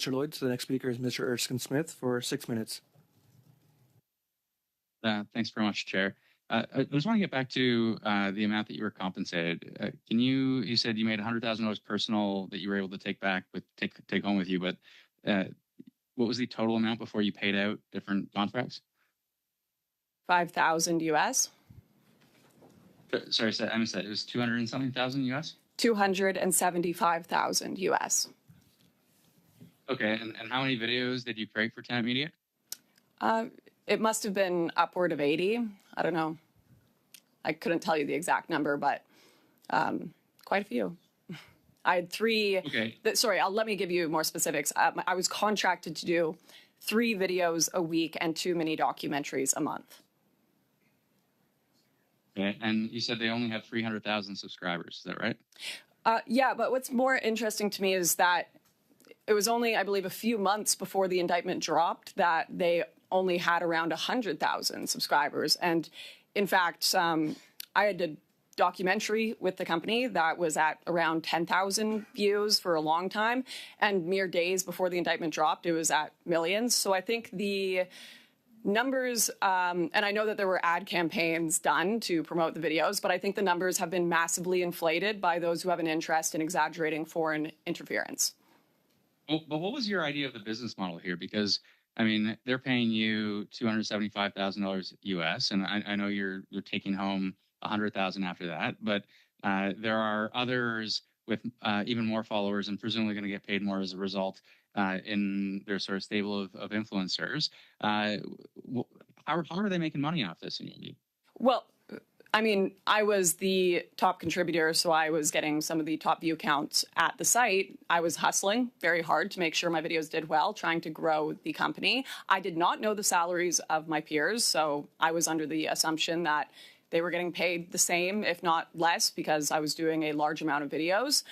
Mr. Lloyd. So the next speaker is Mr. Erskine-Smith for 6 minutes. Thanks very much, Chair. I just want to get back to the amount that you were compensated. You said you made $100,000 personal that you were able to take home with you, but what was the total amount before you paid out different contracts? 5,000 US. Sorry, I missed that. It was 200 and something thousand US? 275,000 US. Okay, and how many videos did you create for Tenet Media? It must have been upward of 80. I don't know. I couldn't tell you the exact number, but quite a few. I had three. Okay. Let me give you more specifics. I was contracted to do 3 videos a week and 2 mini documentaries a month. Okay, and you said they only have 300,000 subscribers. Is that right? Yeah, but what's more interesting to me is that it was only, I believe, a few months before the indictment dropped that they only had around 100,000 subscribers. And in fact, I had a documentary with the company that was at around 10,000 views for a long time. And mere days before the indictment dropped, it was at millions. So I think the numbers, and I know that there were ad campaigns done to promote the videos, but I think the numbers have been massively inflated by those who have an interest in exaggerating foreign interference. Well, but what was your idea of the business model here? Because I mean, they're paying you $275,000 US, and I know you're taking home 100,000 after that. But there are others with even more followers, and presumably going to get paid more as a result in their sort of stable of influencers. How are they making money off this in your view? Well, I mean, I was the top contributor, so I was getting some of the top view counts at the site. I was hustling very hard to make sure my videos did well, trying to grow the company. I did not know the salaries of my peers, so I was under the assumption that they were getting paid the same, if not less, because I was doing a large amount of videos.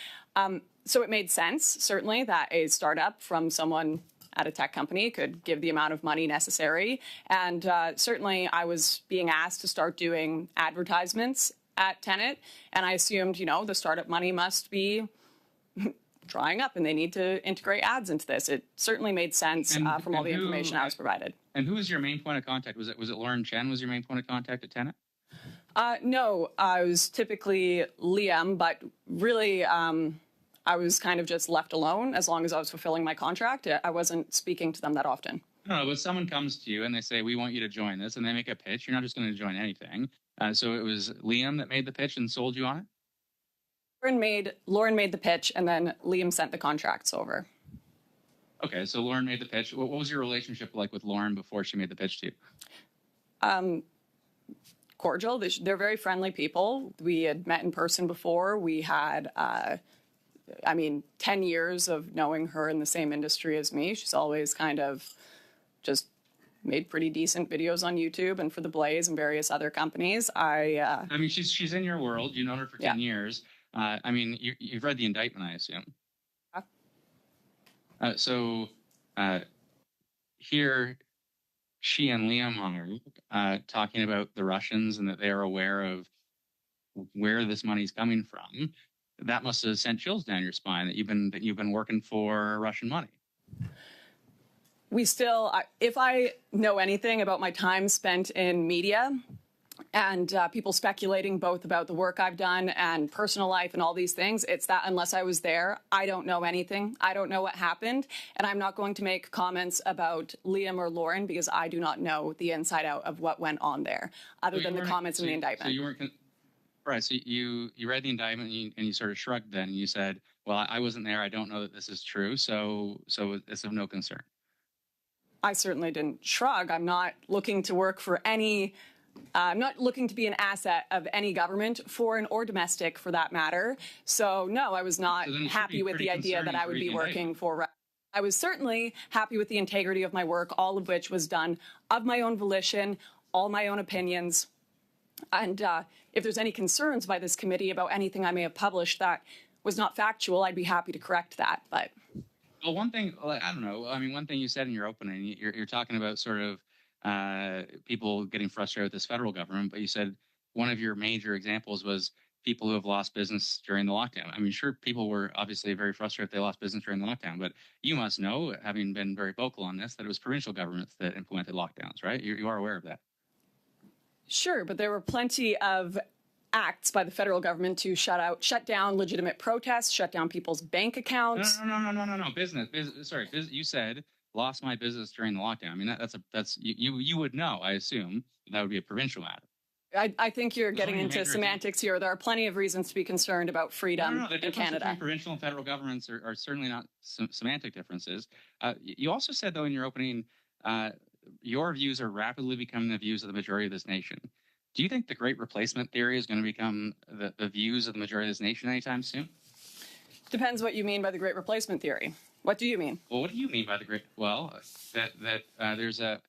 So it made sense, certainly, that a startup from someone at a tech company could give the amount of money necessary. And certainly I was being asked to start doing advertisements at Tenet. And I assumed, the startup money must be drying up and they need to integrate ads into this. It certainly made sense from all the information I was provided. And who was your main point of contact? Was it Lauren Chen was your main point of contact at Tenet? No, I was typically Liam, but really I was kind of just left alone as long as I was fulfilling my contract. I wasn't speaking to them that often. No, but someone comes to you and they say, we want you to join this, and they make a pitch. You're not just going to join anything. So it was Liam that made the pitch and sold you on it? Lauren made the pitch, and then Liam sent the contracts over. Okay, so Lauren made the pitch. What was your relationship like with Lauren before she made the pitch to you? Cordial. They're very friendly people. We had met in person before. We had 10 years of knowing her in the same industry as me. She's always kind of just made pretty decent videos on YouTube and for The Blaze and various other companies. She's in your world. You've known her for 10 years. You've read the indictment, I assume. Here, she and Liam are talking about the Russians and that they are aware of where this money's coming from. That must have sent chills down your spine that you've been working for Russian money. If I know anything about my time spent in media and people speculating both about the work I've done and personal life and all these things, it's that unless I was there, I don't know anything. I don't know what happened. And I'm not going to make comments about Liam or Lauren because I do not know the inside out of what went on there, other than the comments in the indictment. So you weren't... Right. So you read the indictment and you sort of shrugged then and you said, well, I wasn't there. I don't know that this is true. So it's of no concern. I certainly didn't shrug. I'm not looking to work for I'm not looking to be an asset of any government, foreign or domestic for that matter. So no, I was not happy with the idea that I would be working for. I was certainly happy with the integrity of my work, all of which was done of my own volition, all my own opinions. And if there's any concerns by this committee about anything I may have published that was not factual, I'd be happy to correct that. But well, one thing, I don't know. I mean, one thing you said in your opening, you're talking about sort of people getting frustrated with this federal government, but you said one of your major examples was people who have lost business during the lockdown. I mean, sure, people were obviously very frustrated if they lost business during the lockdown, but you must know, having been very vocal on this, that it was provincial governments that implemented lockdowns, right? You are aware of that. Sure, but there were plenty of acts by the federal government to shut down legitimate protests, shut down people's bank accounts. No. Business. Sorry, you said lost my business during the lockdown. I mean, that's you would know. I assume that would be a provincial matter. I think you're getting into semantics here. There are plenty of reasons to be concerned about freedom The in difference Canada. between provincial and federal governments are certainly not semantic differences. You also said, though, in your opening, your views are rapidly becoming the views of the majority of this nation. Do you think the Great Replacement theory is going to become the views of the majority of this nation anytime soon? Depends what you mean by the Great Replacement theory. What do you mean? Well, what do you mean by the Great? Well, that there's an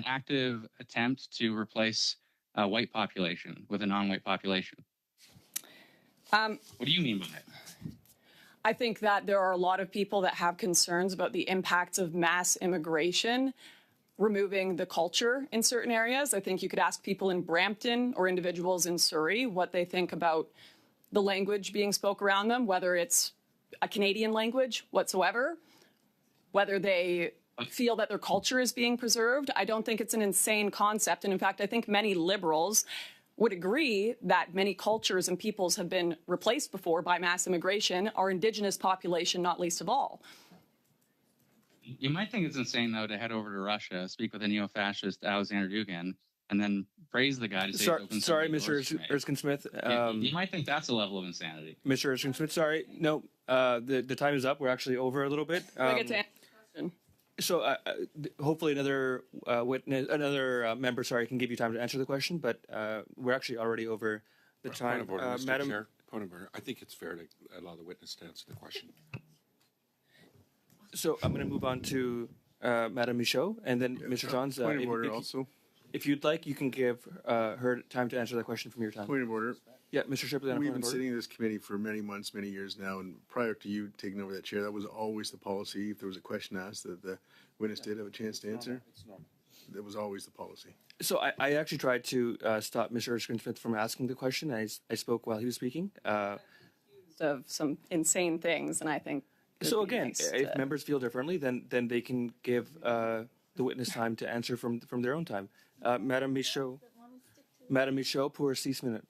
active attempt to replace a white population with a non-white population. What do you mean by it? I think that there are a lot of people that have concerns about the impacts of mass immigration removing the culture in certain areas. I think you could ask people in Brampton or individuals in Surrey what they think about the language being spoke around them, whether it's a Canadian language whatsoever, whether they feel that their culture is being preserved. I don't think it's an insane concept. And in fact, I think many Liberals would agree that many cultures and peoples have been replaced before by mass immigration, our Indigenous population not least of all. You might think it's insane, though, to head over to Russia, speak with a neo-fascist Alexander Dugin, and then praise the guy to say sorry, Mr. Erskine-Smith. You might think that's a level of insanity. Mr. Erskine-Smith, sorry. No, the time is up. We're actually over a little bit. I get to answer the question. So hopefully another member, can give you time to answer the question, but we're actually already over the time. Point of order, Mr. Madam Chair. Point of order. I think it's fair to allow the witness to answer the question. So I'm going to move on to Madam Michaud, and then Mr. Johns. Point of order also. If you'd like, you can give her time to answer that question from your time. Point of order. Yeah, Mr. Shipley. We've been sitting in this committee for many months, many years now, and prior to you taking over that chair, that was always the policy. If there was a question asked that the witness did have a chance to answer, that was always the policy. So I actually tried to stop Mr. Erskine-Smith from asking the question. I spoke while he was speaking. Of some insane things, and I think. So again, if members feel differently, then they can give the witness time to answer from their own time. Madame Michaud, pour 6 minutes.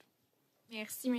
Merci.